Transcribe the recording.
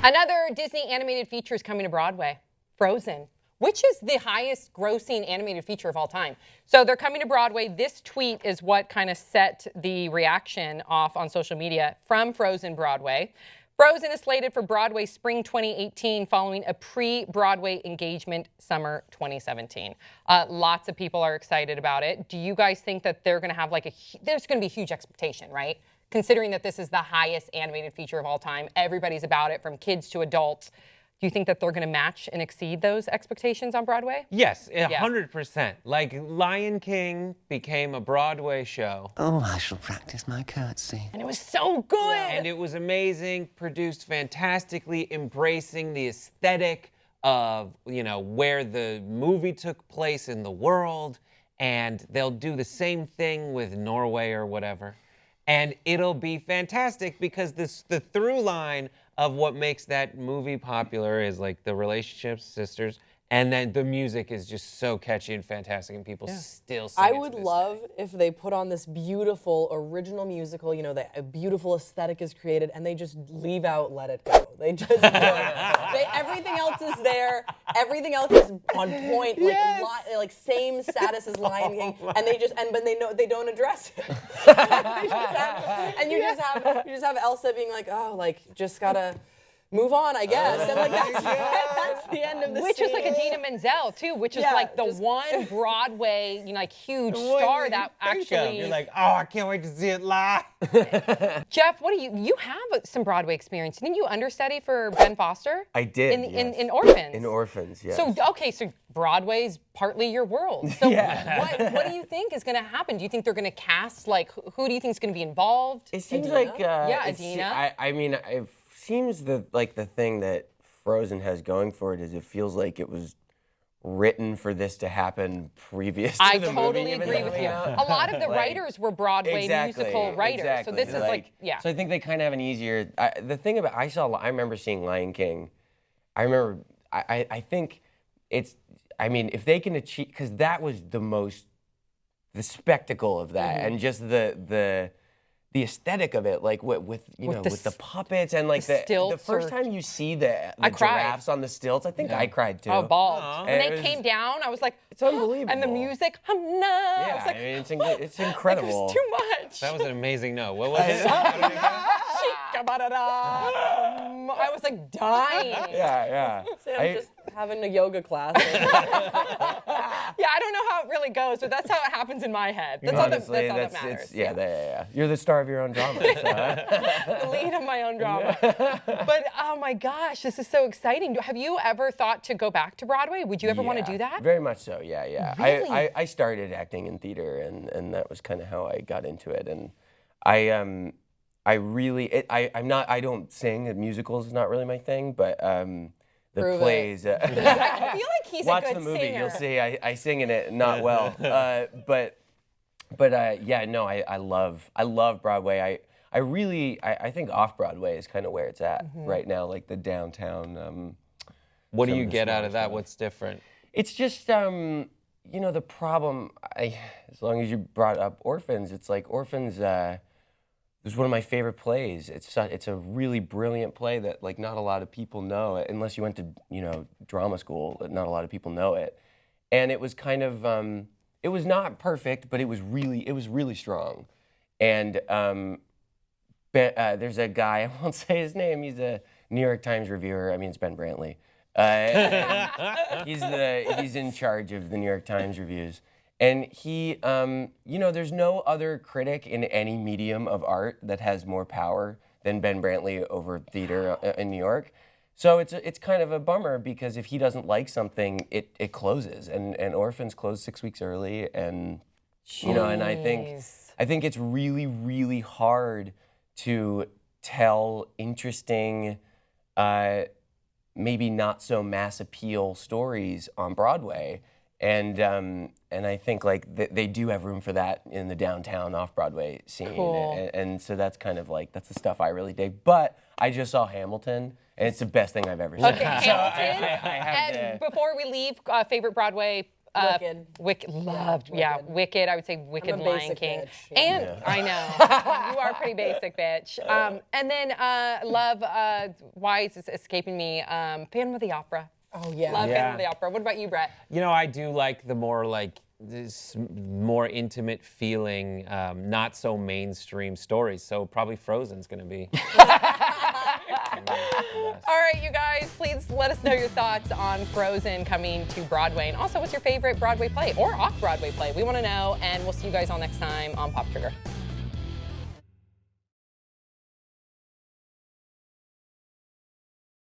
Another Disney animated feature is coming to Broadway, Frozen, which is the highest grossing animated feature of all time. So they're coming to Broadway. This tweet is what kind of set the reaction off on social media from Frozen Broadway. Frozen is slated for Broadway spring 2018 following a pre-Broadway engagement summer 2017. Lots of people are excited about it. Do you guys think that they're going to have there's going to be a huge expectation, right? Considering that this is the highest animated feature of all time. Everybody's about it, from kids to adults. Do you think that they're going to match and exceed those expectations on Broadway? Yes, 100%. Like Lion King became a Broadway show. Oh, I shall practice my curtsy. And it was so good. And it was amazing, produced fantastically, embracing the aesthetic of, where the movie took place in the world. And they'll do the same thing with Norway or whatever. And it'll be fantastic because the through line of what makes that movie popular is like the relationships, sisters, and then the music is just so catchy and fantastic, and people still sing I it would to this love day. if they put on this beautiful original musical, a beautiful aesthetic is created, and they just leave out Let It Go. They just do it. Everything else is there. Everything else is on point, like same status as Lion King, and they don't address it. You just have Elsa being like, just gotta move on, I guess. And that's the end of the Which scene. is like Idina Menzel, too, which is like the one Broadway, huge star that actually... You're like, oh, I can't wait to see it live. Jeff, you have some Broadway experience. Didn't you understudy for Ben Foster? I did, In Orphans. In Orphans, yes. So Broadway's partly your world. So what do you think is going to happen? Do you think they're going to cast, who do you think is going to be involved? It seems Idina? like... Idina. It seems that the thing that Frozen has going for it is it feels like it was written for this to happen previous to the movie. I totally agree with you. A lot of the writers were Broadway musical writers. Exactly. So this is So I think they kind of have an easier... the thing about... I remember seeing Lion King. I think it's... if they can achieve... Because that was the spectacle of that, and just the aesthetic of it, with the puppets and the first time you see the giraffes on the stilts, I think I cried too. Oh, bald. When they came down, I was like, it's unbelievable. And the music, I was like, it's incredible. It was too much. That was an amazing note. What was it? I was like dying. Yeah. Sam's just having a yoga class. Yeah, I don't know how it really goes, but that's how it happens in my head. That's all that matters. Yeah. You're the star of your own drama. The lead of my own drama. But oh my gosh, this is so exciting. Have you ever thought to go back to Broadway? Would you ever want to do that? Very much so. Yeah. Really? I started acting in theater, and that was kind of how I got into it. And I don't sing. Musicals is not really my thing, but the Prove plays. I feel like he's Watch a good the movie, singer. you'll see. I sing in it, not well. I love Broadway. I think off Broadway is kind of where it's at right now, like the downtown. What do you get out of that? What's different? It's just the problem. As long as you brought up Orphans, it's like Orphans. It was one of my favorite plays. It's a really brilliant play that not a lot of people know, unless you went to drama school. Not a lot of people know it, and it was kind of it was not perfect, but it was really strong. And there's a guy, I won't say his name. He's a New York Times reviewer. It's Ben Brantley. He's in charge of the New York Times reviews. And he, there's no other critic in any medium of art that has more power than Ben Brantley over theater in New York. So it's kind of a bummer because if he doesn't like something, it closes. And Orphans closed 6 weeks early, and and I think it's really, really hard to tell interesting, maybe not so mass appeal stories on Broadway. And I think they do have room for that in the downtown off-Broadway scene. Cool. And so that's kind of that's the stuff I really dig. But I just saw Hamilton, and it's the best thing I've ever seen. Okay, So Hamilton. I have And before we leave, favorite Broadway Wicked. Loved. Yeah, Yeah, Wicked. I would say Wicked, I'm a Lion basic King. bitch, yeah. And I know you are pretty basic, bitch. And then love. Why is this escaping me? Phantom of the Opera. Oh yeah. Love Yeah. Phantom of the Opera. What about you, Brett? You know, I do like the more like this more intimate feeling, not so mainstream stories. So probably Frozen's gonna be. All right, you guys, please let us know your thoughts on Frozen coming to Broadway. And also, what's your favorite Broadway play or off-Broadway play? We want to know, and we'll see you guys all next time on Pop Trigger.